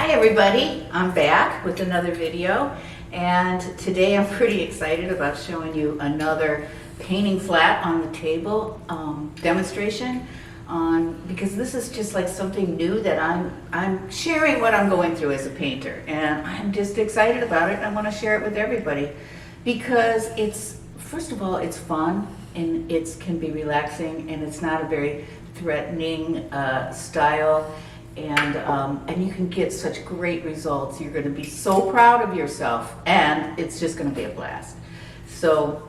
Hi everybody, I'm back with another video, and today I'm pretty excited about showing you another painting flat on the table demonstration because this is just like something new that I'm sharing what I'm going through as a painter, and I'm just excited about it. I want to share it with everybody because it's, first of all, it's fun and it can be relaxing, and it's not a very threatening style. And you can get such great results. You're going to be so proud of yourself, and it's just going to be a blast. So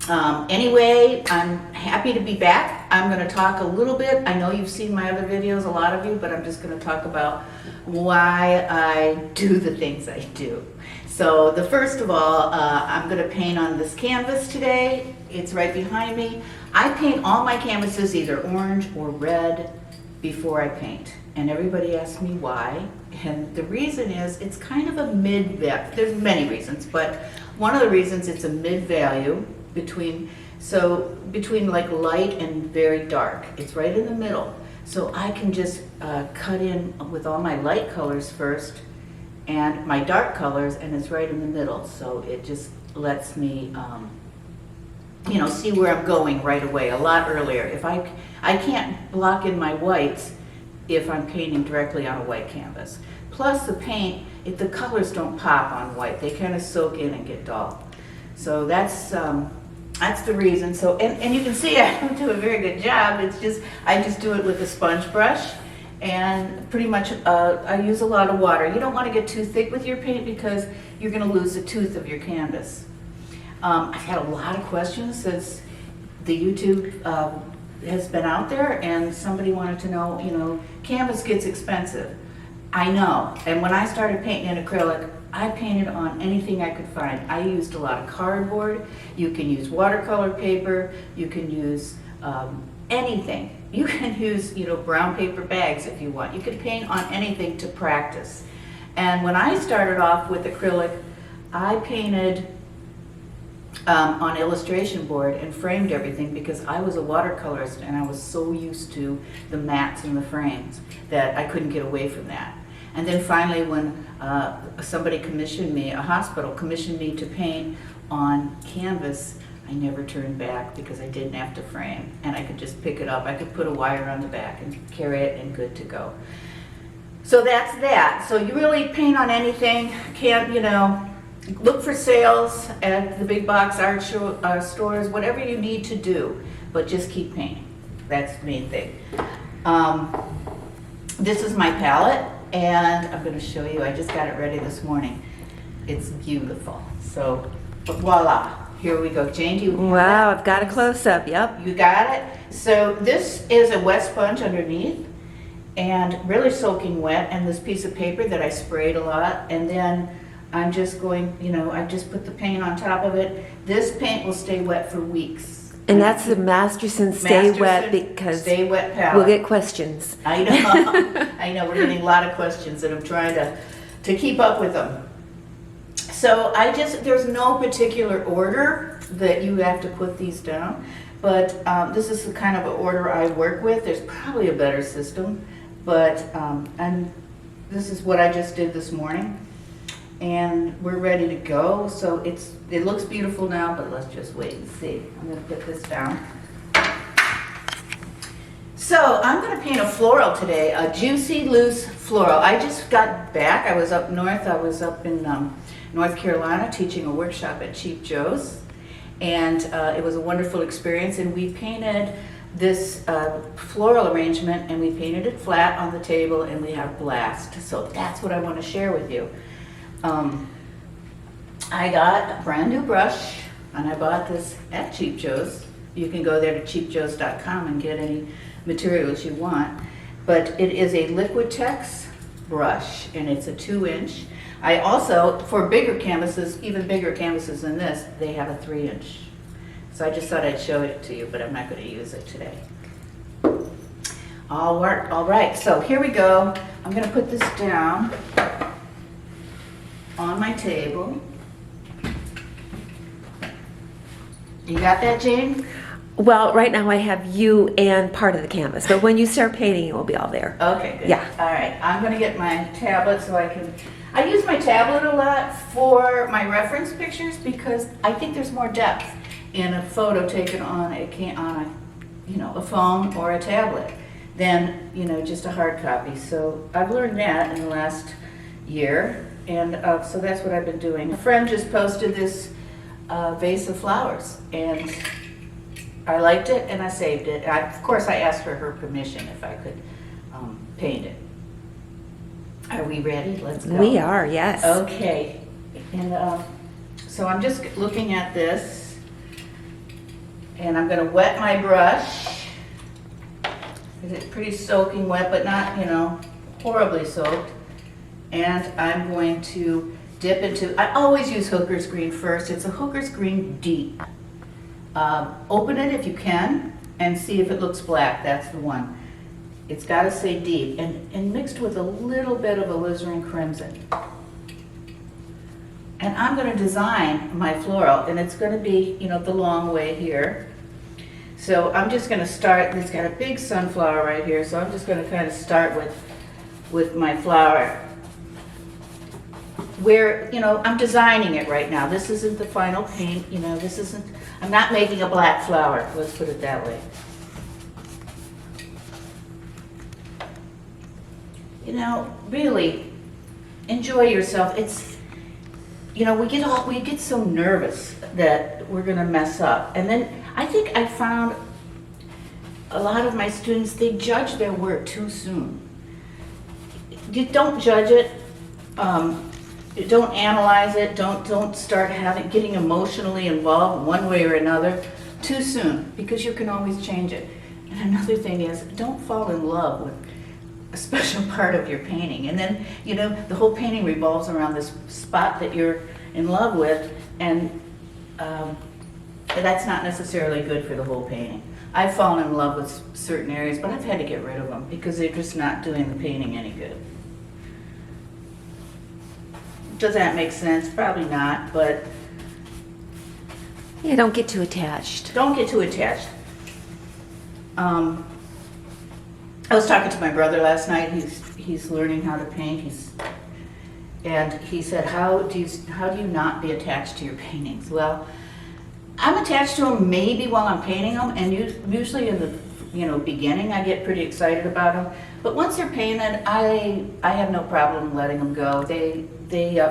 anyway, I'm happy to be back. I'm going to talk a little bit. I know you've seen my other videos, a lot of you, but I'm just going to talk about why I do the things I do. So first of all, I'm going to paint on this canvas today. It's right behind me. I paint all my canvases either orange or red before I paint. And everybody asks me why, and the reason is it's kind of a mid-value. There's many reasons, but one of the reasons it's a mid-value between like light and very dark. It's right in the middle. So I can just cut in with all my light colors first and my dark colors, and it's right in the middle. So it just lets me see where I'm going right away a lot earlier. If I can't block in my whites if I'm painting directly on a white canvas. Plus the paint, the colors don't pop on white. They kind of soak in and get dull. So that's the reason. So and you can see I don't do a very good job. It's just I just do it with a sponge brush, and pretty much I use a lot of water. You don't want to get too thick with your paint because you're going to lose the tooth of your canvas. I've had a lot of questions since the YouTube has been out there, and somebody wanted to know, canvas gets expensive. I know, and when I started painting in acrylic, I painted on anything I could find. I used a lot of cardboard. You can use watercolor paper. You can use anything. You can use, brown paper bags if you want. You can paint on anything to practice. And when I started off with acrylic, I painted on illustration board and framed everything because I was a watercolorist and I was so used to the mats and the frames that I couldn't get away from that. And then finally when somebody commissioned me, a hospital commissioned me to paint on canvas, I never turned back because I didn't have to frame and I could just pick it up. I could put a wire on the back and carry it and good to go. So that's that. So you really paint on anything. Look for sales at the big box art stores, whatever you need to do, but just keep painting. That's the main thing. This is my palette, and I'm going to show you. I just got it ready this morning. It's beautiful. So, voila. Here we go. Jane, do you have Wow, that? I've got a close-up, yep. You got it? So this is a wet sponge underneath, and really soaking wet, and this piece of paper that I sprayed a lot, and then I'm just going, I just put the paint on top of it. This paint will stay wet for weeks. And that's the Masterson Stay Wet, because Stay Wet palette. we'll get questions. I know. I know, we're getting a lot of questions, and I'm trying to keep up with them. So there's no particular order that you have to put these down, but this is the kind of order I work with. There's probably a better system, but this is what I just did this morning. And we're ready to go. So it looks beautiful now, but let's just wait and see. I'm going to put this down. So I'm going to paint a floral today, a juicy, loose floral. I just got back. I was up north. I was up in North Carolina teaching a workshop at Cheap Joe's, and it was a wonderful experience. And we painted this floral arrangement, and we painted it flat on the table, and we had a blast. So that's what I want to share with you. I got a brand new brush, and I bought this at Cheap Joe's. You can go there to cheapjoes.com and get any materials you want. But it is a Liquitex brush, and it's a 2-inch. I also, for bigger canvases, even bigger canvases than this, they have a 3-inch. So I just thought I'd show it to you, but I'm not going to use it today. All right, so here we go. I'm going to put this down on my table. You got that, Jane? Well, right now I have you and part of the canvas, but when you start painting, it will be all there. Okay, good. Yeah. All right, I'm gonna get my tablet so I use my tablet a lot for my reference pictures because I think there's more depth in a photo taken on a phone or a tablet than, just a hard copy. So I've learned that in the last year, and so that's what I've been doing. A friend just posted this vase of flowers, and I liked it and I saved it. Of course, I asked for her permission if I could paint it. Are we ready? Let's go. We are, yes. Okay, and so I'm just looking at this, and I'm going to wet my brush. It's pretty soaking wet, but not, horribly soaked. And I'm going to dip into, I always use Hooker's Green first. It's a Hooker's Green Deep. Open it if you can and see if it looks black. That's the one. It's got to say deep and mixed with a little bit of alizarin crimson. And I'm going to design my floral, and it's going to be, the long way here. So I'm just going to start. It's got a big sunflower right here, so I'm just going to kind of start with my flower. Where, I'm designing it right now. This isn't the final paint, this isn't, I'm not making a black flower, let's put it that way. Really, enjoy yourself. It's, we get so nervous that we're gonna mess up. And then I think I found a lot of my students, they judge their work too soon. You don't judge it. Don't analyze it. Don't start getting emotionally involved one way or another too soon, because you can always change it. And another thing is, don't fall in love with a special part of your painting. And then, the whole painting revolves around this spot that you're in love with, and that's not necessarily good for the whole painting. I've fallen in love with certain areas, but I've had to get rid of them because they're just not doing the painting any good. Does that make sense? Probably not, but... Yeah, don't get too attached. Don't get too attached. I was talking to my brother last night. He's learning how to paint. And he said, how do you not be attached to your paintings? Well, I'm attached to them maybe while I'm painting them, and usually in the beginning I get pretty excited about them. But once they're painted, I have no problem letting them go. They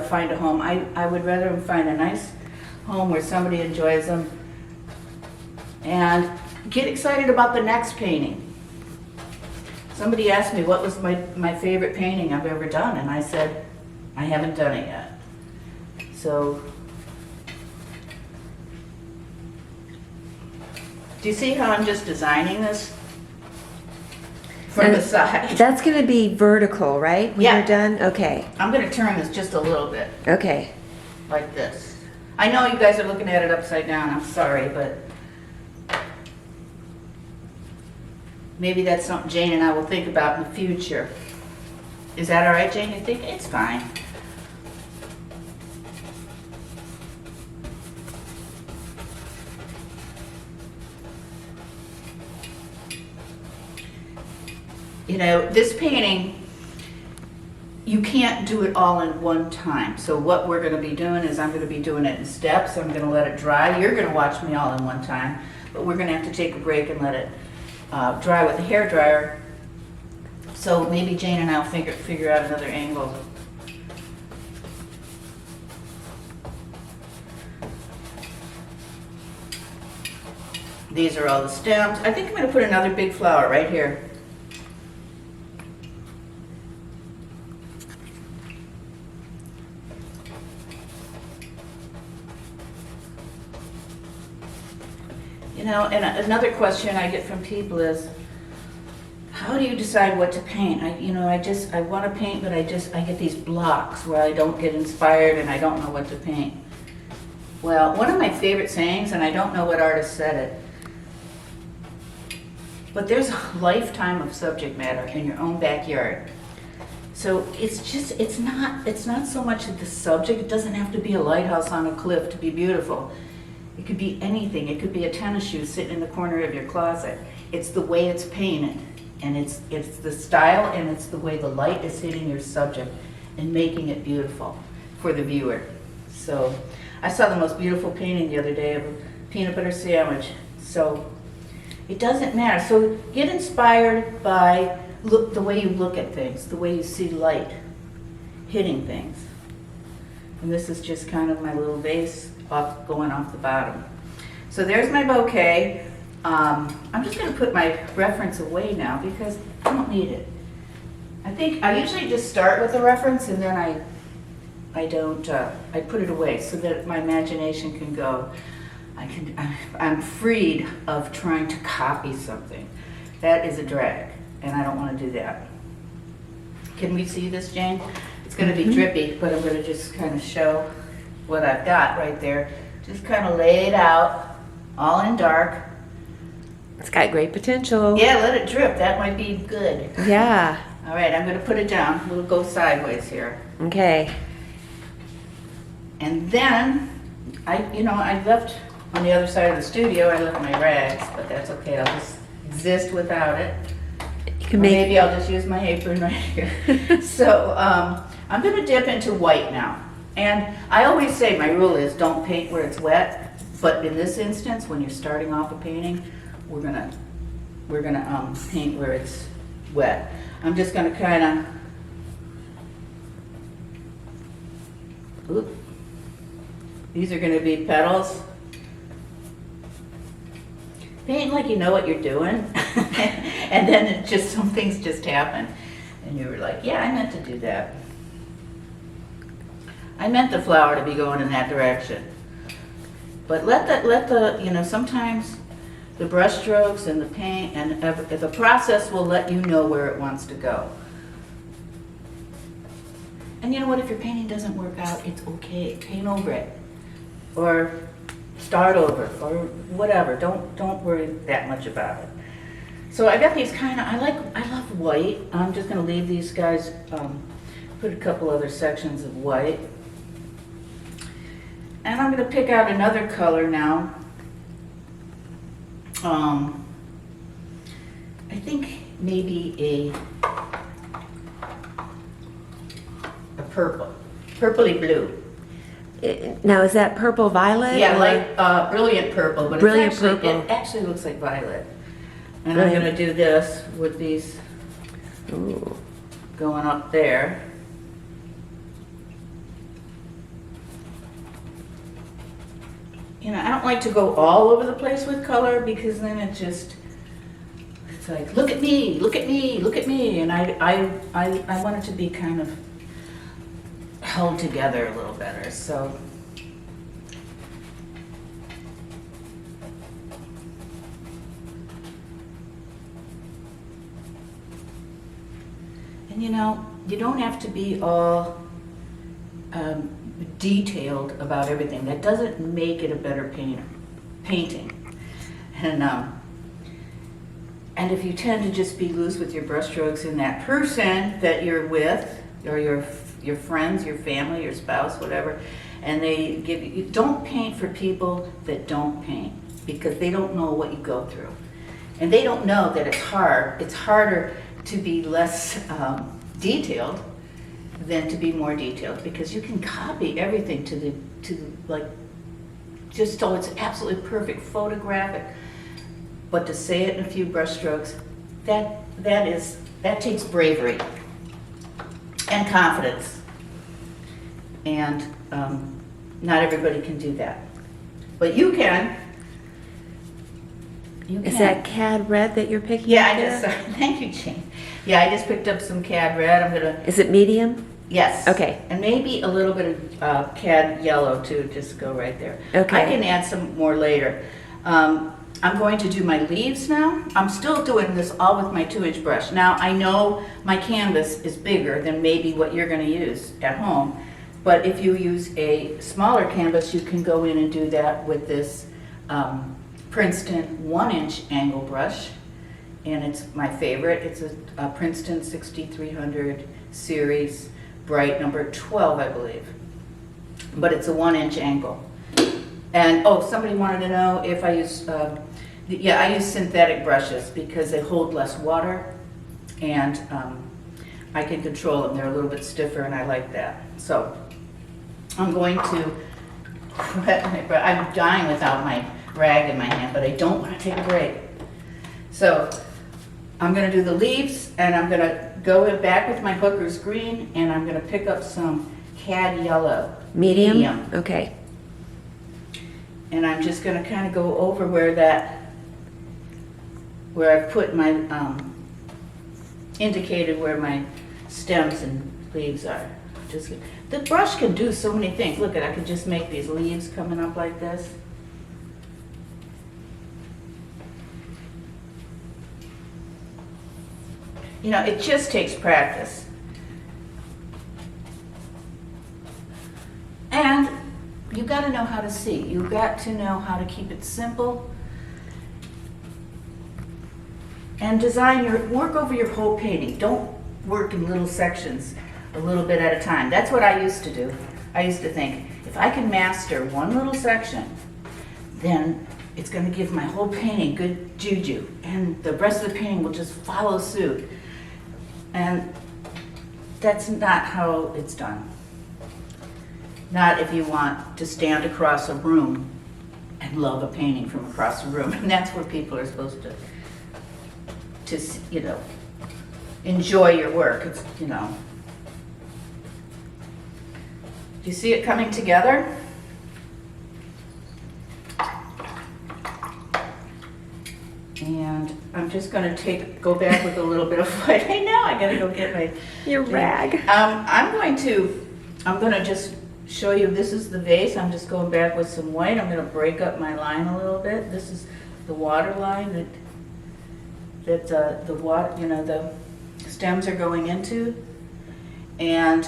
find a home. I would rather them find a nice home where somebody enjoys them and get excited about the next painting. Somebody asked me what was my favorite painting I've ever done, and I said, I haven't done it yet. So, do you see how I'm just designing this from the side? That's going to be vertical, right? When Yeah. you're done? Okay. I'm going to turn this just a little bit, Okay. like this. I know you guys are looking at it upside down, I'm sorry, but maybe that's something Jane and I will think about in the future. Is that all right, Jane? You think? It's fine. This painting, you can't do it all in one time. So what we're going to be doing is I'm going to be doing it in steps. I'm going to let it dry. You're going to watch me all in one time, but we're going to have to take a break and let it dry with the hairdryer. So maybe Jane and I will figure out another angle. These are all the stems. I think I'm going to put another big flower right here. And another question I get from people is, how do you decide what to paint? I want to paint, but I get these blocks where I don't get inspired and I don't know what to paint. Well, one of my favorite sayings, and I don't know what artist said it, but there's a lifetime of subject matter in your own backyard. So it's not so much the subject. It doesn't have to be a lighthouse on a cliff to be beautiful. It could be anything. It could be a tennis shoe sitting in the corner of your closet. It's the way it's painted, and it's the style, and it's the way the light is hitting your subject and making it beautiful for the viewer. So I saw the most beautiful painting the other day of a peanut butter sandwich. So it doesn't matter. So get inspired by the way you look at things, the way you see light hitting things. And this is just kind of my little vase going off the bottom. So there's my bouquet. I'm just going to put my reference away now because I don't need it. I usually just start with a reference and then I put it away so that my imagination can go. I'm freed of trying to copy something. That is a drag, and I don't want to do that. Can we see this, Jane? It's going to be drippy, but I'm going to just kind of show what I've got right there. Just kind of lay it out, all in dark. It's got great potential. Yeah, let it drip. That might be good. Yeah. All right, I'm going to put it down. We'll go sideways here. Okay. And then, I left on the other side of the studio, I left my rags, but that's okay. I'll just exist without it. You can Or make. maybe I'll just use my apron right here. So I'm going to dip into white now. And I always say my rule is don't paint where it's wet. But in this instance, when you're starting off a painting, we're gonna paint where it's wet. I'm just gonna kind of. These are gonna be petals. Paint like you know what you're doing, and then some things just happen, and you were like, yeah, I meant to do that. I meant the flower to be going in that direction. But sometimes the brush strokes and the paint and the process will let you know where it wants to go. And you know what, if your painting doesn't work out, it's okay. Paint over it. Or start over, or whatever. Don't worry that much about it. So I got these I love white. I'm just gonna leave these guys, put a couple other sections of white. And I'm gonna pick out another color now. I think maybe a purpley blue. Now, is that purple violet? Yeah, or- like brilliant purple, but Brilliant it purple. actually looks like violet. And Brilliant. I'm gonna do this with these Ooh. going up there. I don't like to go all over the place with color because then it's like, look at me, look at me, look at me. And I want it to be kind of held together a little better, so. And you don't have to be all detailed about everything. That doesn't make it a better painting. And if you tend to just be loose with your brushstrokes in that person that you're with, or your friends, your family, your spouse, whatever, and they give you, don't paint for people that don't paint, because they don't know what you go through. And they don't know that it's hard. It's harder to be less detailed than to be more detailed, because you can copy everything to just so it's absolutely perfect, photographic. But to say it in a few brush strokes, that takes bravery and confidence. And not everybody can do that. But you can. Is that cad red that you're picking Yeah, up there? thank you, Jane. Yeah, I just picked up some cad red. I'm gonna. Is it medium? Yes. Okay. And maybe a little bit of cad yellow too, just go right there. Okay. I can add some more later. I'm going to do my leaves now. I'm still doing this all with my 2-inch brush. Now, I know my canvas is bigger than maybe what you're going to use at home, but if you use a smaller canvas, you can go in and do that with this Princeton 1-inch angle brush, and it's my favorite. It's a Princeton 6300 series, bright number 12, I believe, but it's a 1-inch angle. And, oh, somebody wanted to know if I use, yeah, I use synthetic brushes because they hold less water, and I can control them. They're a little bit stiffer, and I like that. So I'm going to wet my brush. I'm dying without my rag in my hand, but I don't want to take a break. So I'm going to do the leaves, and I'm going to go back with my Hooker's green, and I'm going to pick up some cad yellow. Medium? Okay. And I'm just going to kind of go over where I've put my, indicated where my stems and leaves are. The brush can do so many things. Look at, I could just make these leaves coming up like this. You know, it just takes practice. And you got to know how to see. You've got to know how to keep it simple. And work over your whole painting. Don't work in little sections, a little bit at a time. That's what I used to do. I used to think, if I can master one little section, then it's going to give my whole painting good juju, and the rest of the painting will just follow suit. And that's not how it's done. Not if you want to stand across a room and love a painting from across the room. And that's where people are supposed to you know, enjoy your work. It's, you know. Do you see it coming together? And I'm just going to go back with a little bit of white. I know, I got to go get my... Your rag. I'm going to just show you, this is the vase. I'm just going back with some white. I'm going to break up my line a little bit. This is the water line that the water, you know, the stems are going into. And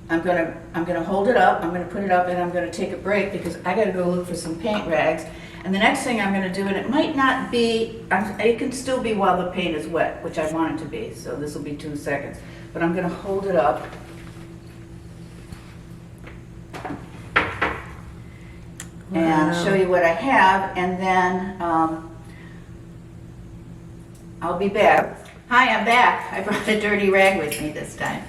I'm gonna hold it up, I'm gonna put it up, and I'm gonna take a break because I gotta go look for some paint rags. And the next thing I'm gonna do, and it might not be, it can still be while the paint is wet, which I want it to be, so this will be 2 seconds. But I'm gonna hold it up. And show you what I have, and then I'll be back. Hi, I'm back. I brought a dirty rag with me this time.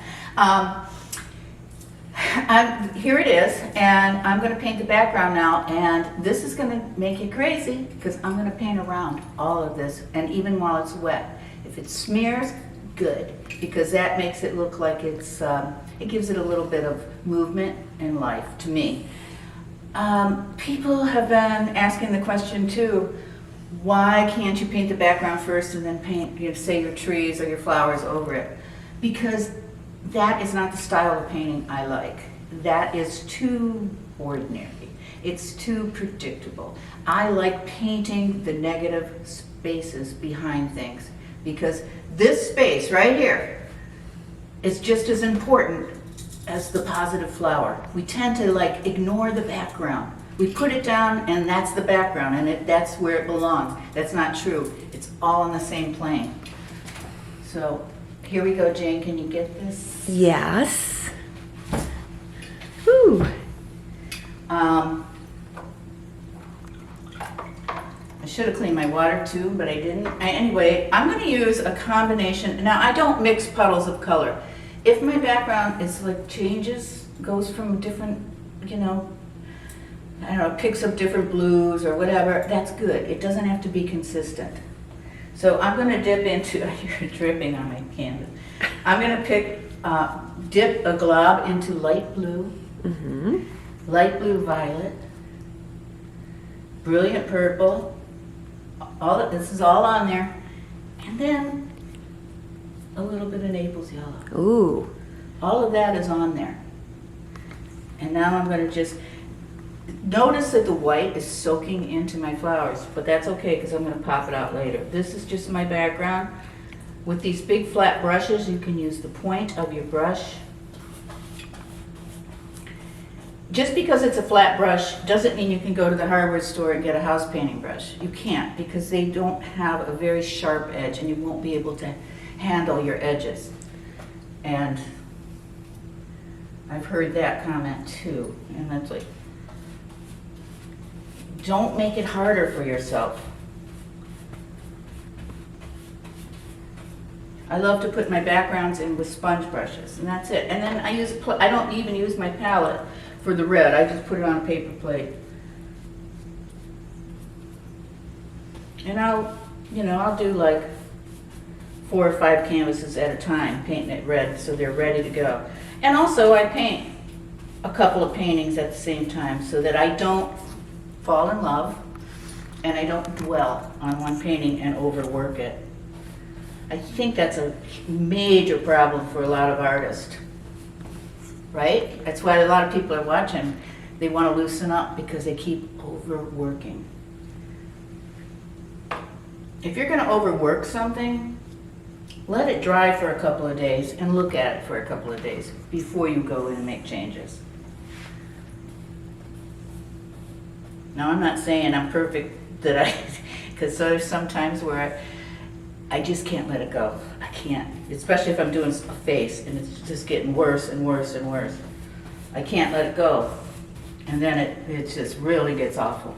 Here it is, and I'm going to paint the background now, and this is going to make you crazy because I'm going to paint around all of this, and even while it's wet. If it smears, good, because that makes it look like it's, it gives it a little bit of movement and life to me. People have been asking the question too, why can't you paint the background first and then paint, you know, say your trees or your flowers over it? Because that is not the style of painting I like. That is too ordinary. It's too predictable. I like painting the negative spaces behind things because this space right here is just as important as the positive flower. We tend to like ignore the background. We put it down and that's the background and that's where it belongs. That's not true. It's all on the same plane. So here we go, Jane. Can you get this? Yes. Woo. I should have cleaned my water too, but I didn't. Anyway, I'm going to use a combination. Now, I don't mix puddles of color. If my background is like changes, goes from different, you know, I don't know, picks up different blues or whatever, that's good. It doesn't have to be consistent. So I'm going to dip into, you're dripping on my canvas. I'm going to dip a glob into light blue, light blue violet, brilliant purple, this is all on there, and then a little bit of Naples yellow. Ooh. All of that is on there. And now I'm going to just, notice that the white is soaking into my flowers, but that's okay because I'm going to pop it out later. This is just my background. With these big flat brushes, you can use the point of your brush. Just because it's a flat brush doesn't mean you can go to the hardware store and get a house painting brush. You can't because they don't have a very sharp edge and you won't be able to handle your edges. And I've heard that comment too, and that's like, don't make it harder for yourself. I love to put my backgrounds in with sponge brushes, and that's it. And then I don't even use my palette for the red. I just put it on a paper plate. And I'll do like 4 or 5 canvases at a time, painting it red so they're ready to go. And also I paint a couple of paintings at the same time so that I don't fall in love and I don't dwell on one painting and overwork it. I think that's a major problem for a lot of artists, right? That's why a lot of people are watching. They want to loosen up because they keep overworking. If you're going to overwork something, let it dry for a couple of days and look at it for a couple of days before you go in and make changes. Now, I'm not saying I'm perfect, because there's sometimes where I just can't let it go. I can't, especially if I'm doing a face and it's just getting worse and worse and worse. I can't let it go. And then it just really gets awful.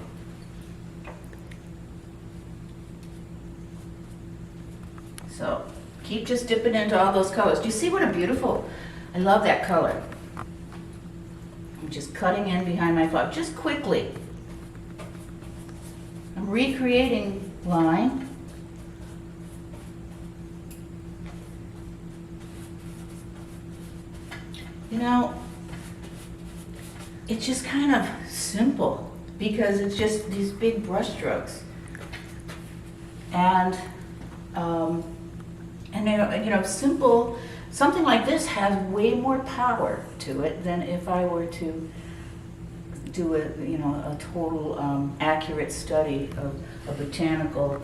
So keep just dipping into all those colors. Do you see what a beautiful, I love that color. I'm just cutting in behind my flower, just quickly. I'm recreating line. You know, it's just kind of simple because it's just these big brush strokes. And simple, something like this has way more power to it than if I were to do a total accurate study of a botanical,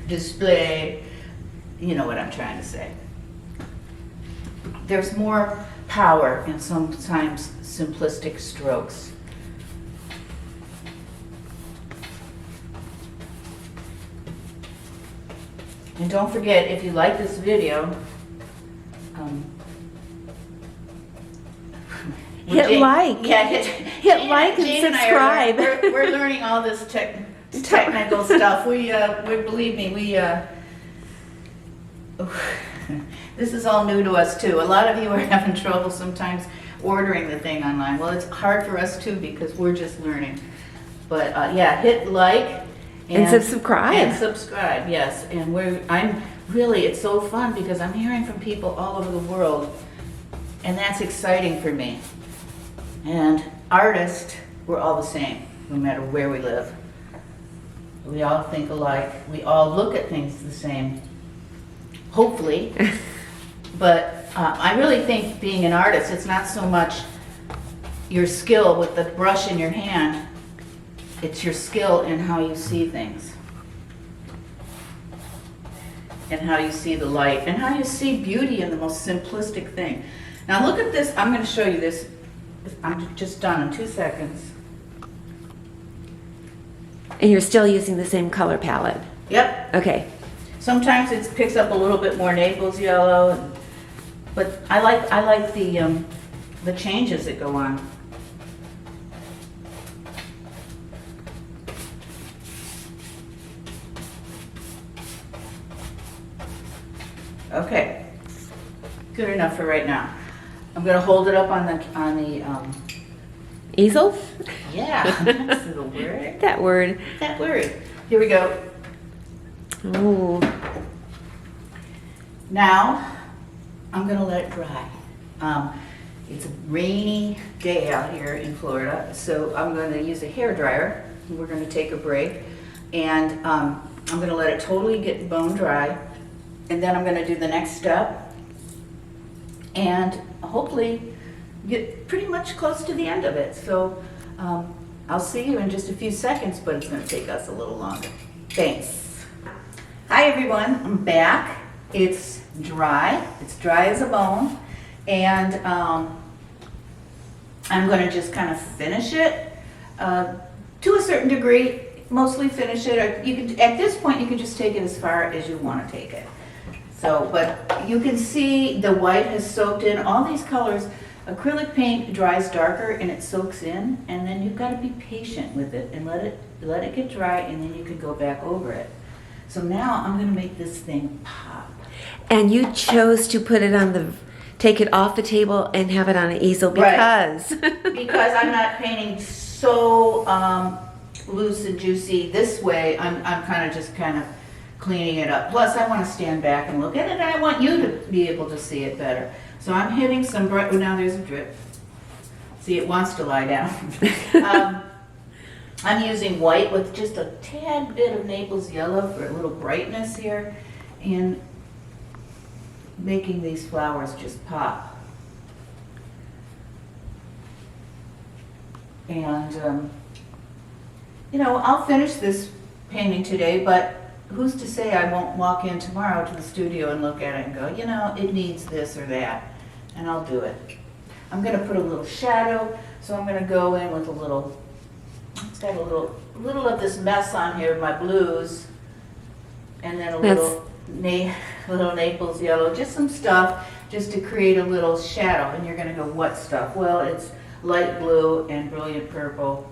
display. You know what I'm trying to say. There's more power in sometimes simplistic strokes. And don't forget, if you like this video, hit like. Yeah, hit like and Jane subscribe. We're learning all this technical stuff. We believe me, this is all new to us too. A lot of you are having trouble sometimes ordering the thing online. Well, it's hard for us too because we're just learning. But yeah, hit like and subscribe. And subscribe, yes. And it's so fun because I'm hearing from people all over the world, and that's exciting for me. And artists, we're all the same, no matter where we live. We all think alike. We all look at things the same, hopefully. But I really think being an artist, it's not so much your skill with the brush in your hand, it's your skill in how you see things. And how you see the light, and how you see beauty in the most simplistic thing. Now look at this, I'm going to show you this. I'm just done in 2 seconds. And you're still using the same color palette? Yep. Okay. Sometimes it picks up a little bit more Naples yellow, but I like the changes that go on. Okay, good enough for right now. I'm going to hold it up on the Easel? yeah, that's the word. That word. That word. Here we go. Oh. Now, I'm going to let it dry. It's a rainy day out here in Florida, so I'm going to use a hair dryer. We're going to take a break, and I'm going to let it totally get bone dry, and then I'm going to do the next step, and hopefully get pretty much close to the end of it. So I'll see you in just a few seconds, but it's going to take us a little longer. Thanks. Hi everyone, I'm back. It's dry as a bone, and I'm going to just kind of finish it to a certain degree, mostly finish it. Or you can, at this point, you can just take it as far as you want to take it. So, but you can see the white has soaked in. All these colors, acrylic paint dries darker and it soaks in, and then you've got to be patient with it and let it get dry, and then you can go back over it. So now I'm going to make this thing pop. And you chose to put it on take it off the table and have it on an easel because. Right. Because I'm not painting so loose and juicy this way. I'm kind of cleaning it up. Plus I want to stand back and look at it, and I want you to be able to see it better. So I'm hitting some bright, oh, now there's a drip. See, it wants to lie down. I'm using white with just a tad bit of Naples yellow for a little brightness here, and making these flowers just pop. And, you know, I'll finish this painting today, but who's to say I won't walk in tomorrow to the studio and look at it and go, you know, it needs this or that, and I'll do it. I'm going to put a little shadow, so I'm going to go in with a little, it's got a little of this mess on here, my blues, and then a little Naples yellow, just some stuff, just to create a little shadow. And you're going to go, what stuff? Well, it's light blue and brilliant purple,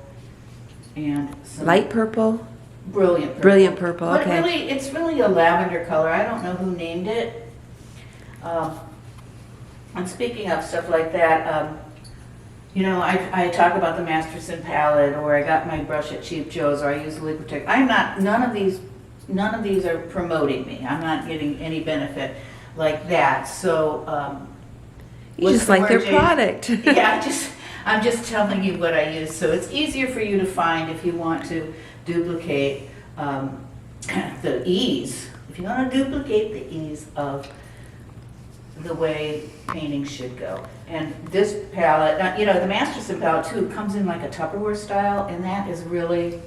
and some Light purple? brilliant purple. Brilliant purple, But okay. really, it's really a lavender color. I don't know who named it. And speaking of stuff like that, you know, I talk about the Masterson palette, or I got my brush at Cheap Joe's, or I use Liquitex. None of these are promoting me. I'm not getting any benefit like that. So, You just like their product. Yeah, I'm just telling you what I use. So it's easier for you to find if you want to duplicate the ease. If you want to duplicate the ease of the way painting should go. And this palette, you know, the Masterson palette too, comes in like a Tupperware style, and that is really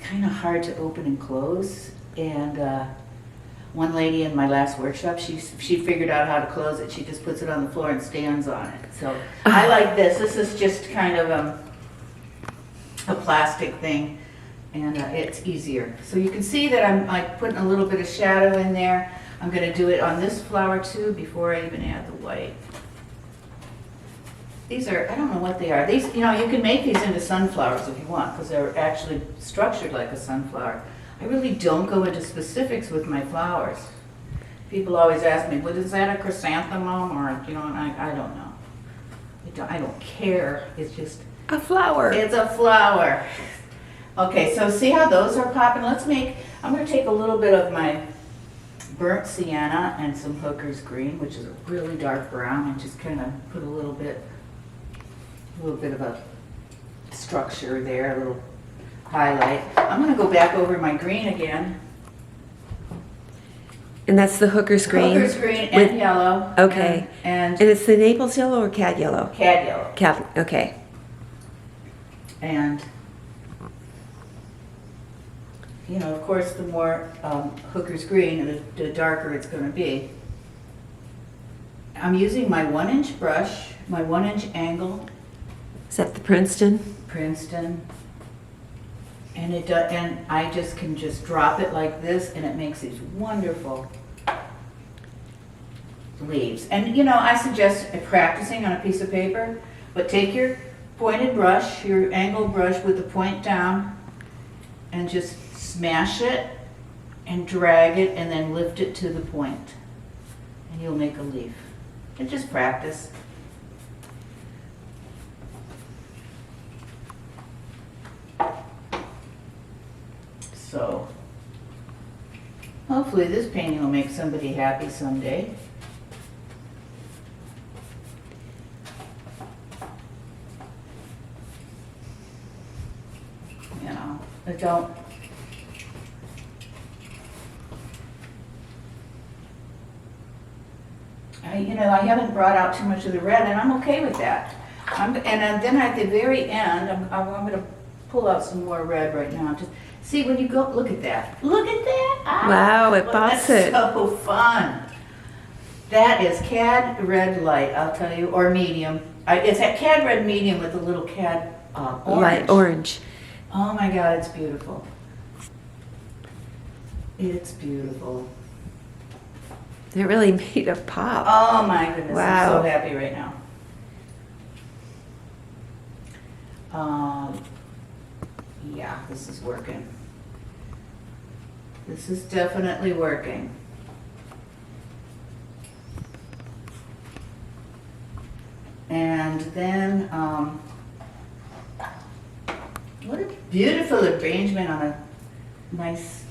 kind of hard to open and close. And one lady in my last workshop, she figured out how to close it. She just puts it on the floor and stands on it. So I like this. This is just kind of a plastic thing, and it's easier. So you can see that I'm like putting a little bit of shadow in there. I'm going to do it on this flower too before I even add the white. These are, I don't know what they are. These, you know, you can make these into sunflowers if you want, because they're actually structured like a sunflower. I really don't go into specifics with my flowers. People always ask me, well, is that a chrysanthemum, or, you know, and I don't know. I don't care. It's just A flower. it's a flower. Okay, so see how those are popping? I'm going to take a little bit of my burnt sienna and some Hooker's green, which is a really dark brown, and just kind of put a little bit of a structure there, a little highlight. I'm going to go back over my green again. And that's the Hooker's green? Hooker's green with- and yellow. Okay. And And it's the Naples yellow or cad yellow? cad yellow. Cad, okay. And, you know, of course, the more Hooker's green, the darker it's going to be. I'm using my 1-inch brush, my 1-inch angle, Is that the Princeton? Princeton, and and I just can drop it like this, and it makes these wonderful leaves. And you know, I suggest practicing on a piece of paper, but take your pointed brush, your angled brush with the point down, and just smash it and drag it, and then lift it to the point, and you'll make a leaf. And just practice. So, hopefully this painting will make somebody happy someday. You know, I don't. I haven't brought out too much of the red, and I'm okay with that. And then at the very end, I'm going to pull out some more red right now. Just see when you go. Look at that. Look at that. Ah, Wow, it pops it. That's so fun. That is cad red light, I'll tell you, or medium. It's a cad red medium with a little cad orange. Light orange. Oh my God, it's beautiful. It's beautiful. It really made a pop. Oh my goodness, I'm so Wow. happy right now. Yeah, this is working. This is definitely working. And then, what a beautiful arrangement on a nice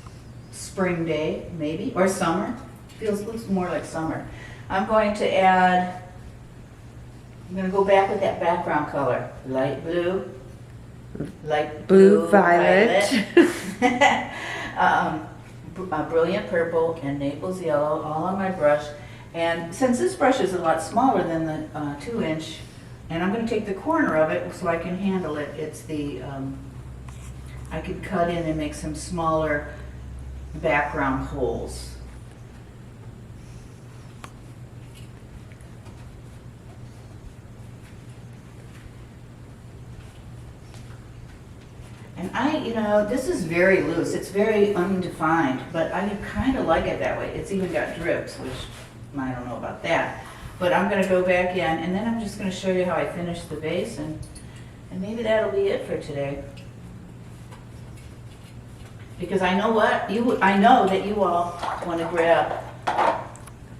spring day, maybe, or summer. Looks more like summer. I'm going to go back with that background color. Light blue, light blue, Violet. A brilliant purple and Naples yellow all on my brush. And since this brush is a lot smaller than the 2-inch, and I'm going to take the corner of it so I can handle it, it's the, I could cut in and make some smaller background holes. And this is very loose. It's very undefined, but I kind of like it that way. It's even got drips, which I don't know about that. But I'm going to go back in, and then I'm just going to show you how I finish the base, and maybe that'll be it for today. Because I know I know that you all want to grab a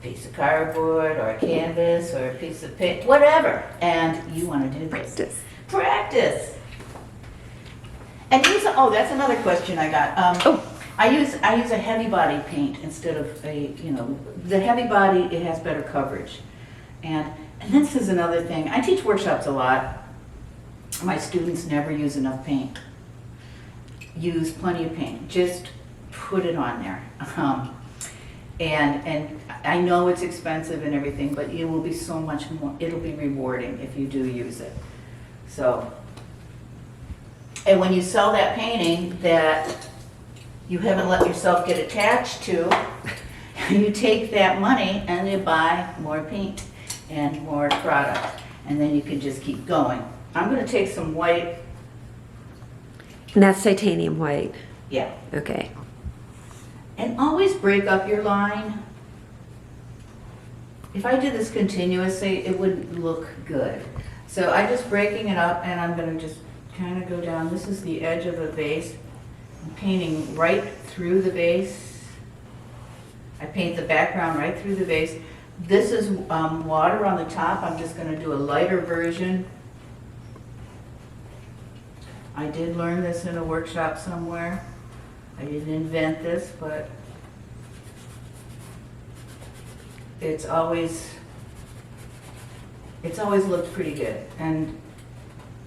piece of cardboard or a canvas or a piece of paint, whatever, and you want to do this. Practice. And that's another question I got. I use a heavy body paint instead of the heavy body, it has better coverage. And this is another thing. I teach workshops a lot. My students never use enough paint. Use plenty of paint. Just put it on there. And I know it's expensive and everything, but it will be so much more, it'll be rewarding if you do use it. So, and when you sell that painting that you haven't let yourself get attached to, you take that money and you buy more paint and more product. And then you can just keep going. I'm going to take some white. And that's titanium white. Yeah. Okay. And always break up your line. If I did this continuously, it wouldn't look good. So I'm just breaking it up, and I'm going to just kind of go down. This is the edge of a vase. I'm painting right through the vase. I paint the background right through the vase. This is water on the top. I'm just going to do a lighter version. I did learn this in a workshop somewhere. I didn't invent this, but it's always looked pretty good, and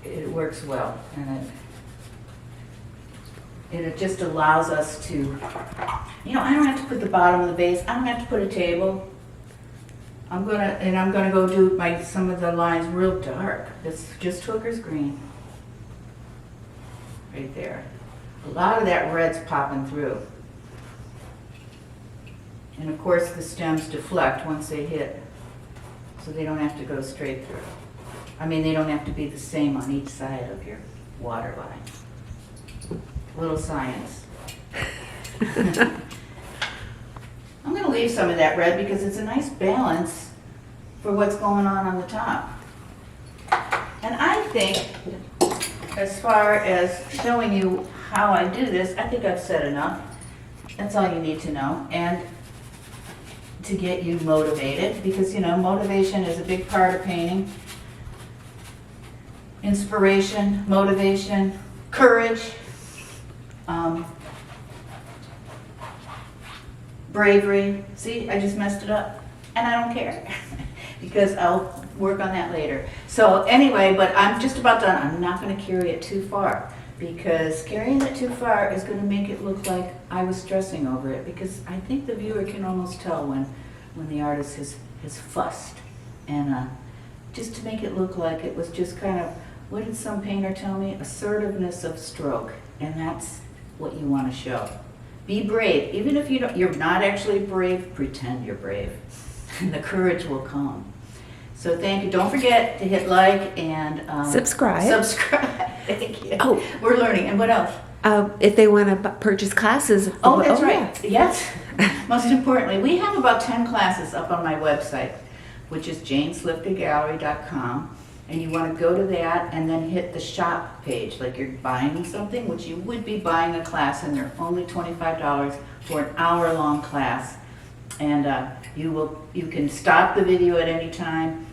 it works well, and it just allows us to, I don't have to put the bottom of the vase. I don't have to put a table. I'm gonna go do some of the lines real dark. It's just Hooker's green. Right there. A lot of that red's popping through. And of course the stems deflect once they hit, so they don't have to go straight through. They don't have to be the same on each side of your water line. Little science. I'm going to leave some of that red because it's a nice balance for what's going on the top. And I think, as far as showing you how I do this, I think I've said enough. That's all you need to know. And to get you motivated, because motivation is a big part of painting. Inspiration, motivation, courage, bravery. See, I just messed it up, and I don't care because I'll work on that later. So anyway, but I'm just about done. I'm not going to carry it too far, because carrying it too far is going to make it look like I was stressing over it, because I think the viewer can almost tell when the artist has fussed. And just to make it look like it was just kind of, what did some painter tell me? Assertiveness of stroke. And that's what you want to show. Be brave. Even if you're not actually brave, pretend you're brave. And the courage will come. So thank you. Don't forget to hit like and subscribe. Subscribe. Thank you. Oh, we're learning. And what else? If they want to purchase classes. Oh, that's right. Yeah. Yes. Most importantly, we have about 10 classes up on my website, which is janeslivkagallery.com. And you want to go to that and then hit the shop page, like you're buying something, which you would be buying a class, and they're only $25 for an hour-long class. And you can stop the video at any time,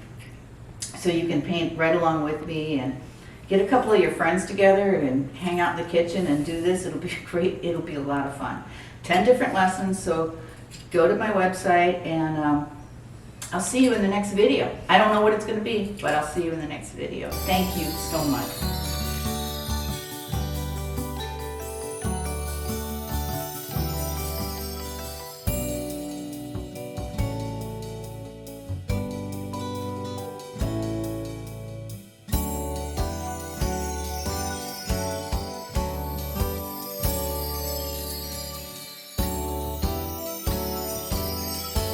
so you can paint right along with me and get a couple of your friends together and hang out in the kitchen and do this. It'll be great. It'll be a lot of fun. 10 different lessons, so go to my website and I'll see you in the next video. I don't know what it's going to be, but I'll see you in the next video. Thank you so much.